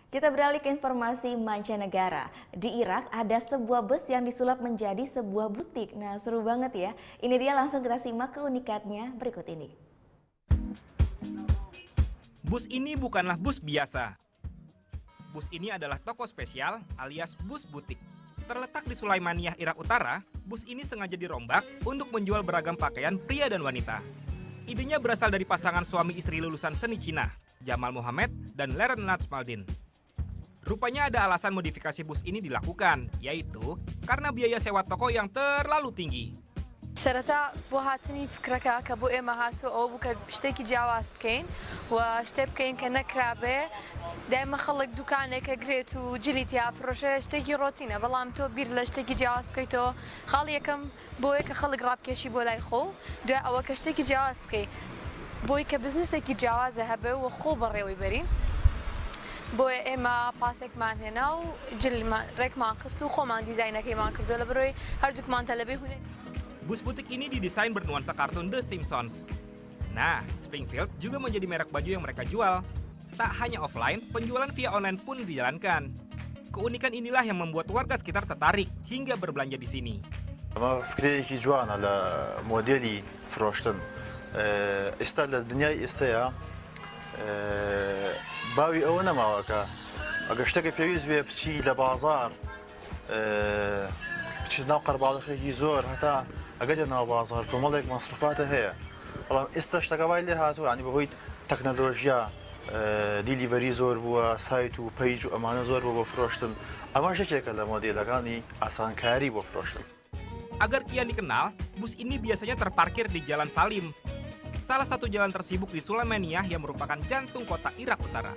Kita beralih ke informasi mancanegara. Di Irak ada sebuah bus yang disulap menjadi sebuah butik. Nah, seru banget ya. Ini dia, langsung kita simak keunikannya berikut ini. Bus ini bukanlah bus biasa. Bus ini adalah toko spesial alias bus butik. Terletak di Sulaimaniyah, Irak Utara, bus ini sengaja dirombak untuk menjual beragam pakaian pria dan wanita. Idenya berasal dari pasangan suami istri lulusan seni Cina, Jamal Mohammed dan Leren Najmaldin. Rupanya ada alasan modifikasi bus ini dilakukan, yaitu karena biaya sewa toko yang terlalu tinggi. سرتا بۆ هاتنی فکرەکە کە بۆ ئێمە هاتووە ئەو بوو کە شتێکی جیاواز بکەین و شتێ بکەین کە نەکرابێ دایمە خەڵک دوکانێکە گرێت و جلی تیا فرۆشە شتێکی ڕۆتینە بەڵام تۆ بیر لە شتێکی جیاواز بکەیتەوە خاڵ یەکەم بۆیە کە خەڵک ڕابکێشی بۆ لای خۆ دوای ئەوە کە شتێکی جیاواز بکەی بۆی کە بزنسێکی جیاوازە هەبێ و خۆ بەڕێوەی بەرین بۆیە ئێمە پاسێکمان هێنا و ڕێکمان خست و خۆمان دیزاینەکەیمان کردو لە بەرۆی هەردووکمان تەلەبێ هونێ. Bus butik ini didesain bernuansa kartun The Simpsons. Nah, Springfield juga menjadi merek baju yang mereka jual. Tak hanya offline, penjualan via online pun dijalankan. Keunikan inilah yang membuat warga sekitar tertarik hingga berbelanja di sini. فكرەیەکی جوانە لە مۆدێلی فرۆشتن ئێستا لە دنیای ئێستەیە باوی ئەوە نەماوەکە ئەگەر شتێکە پێویست بێ بچی لە بازار بچیت ناو قەرباڵغێکی زۆر هەتا ئەگەر ناو بازار کۆمەڵێک مەسروفاتە هەیە بەڵام ئێستا شتەکە وای لێ هاتووە ینی بەهۆی تەکنەلۆژیا دیلیڤەری زۆر بووە سایت و پەیج و ئەمانە زۆر بوو بۆ فرۆشتن ئەمە یەکێکە لە مۆدێلەکانی ئاسانکاری بۆ فرۆشتن. Agar kian dikenal, bus ini biasanya terparkir di Jalan Salim, salah satu jalan tersibuk di Sulaimaniyah yang merupakan jantung kota Irak Utara.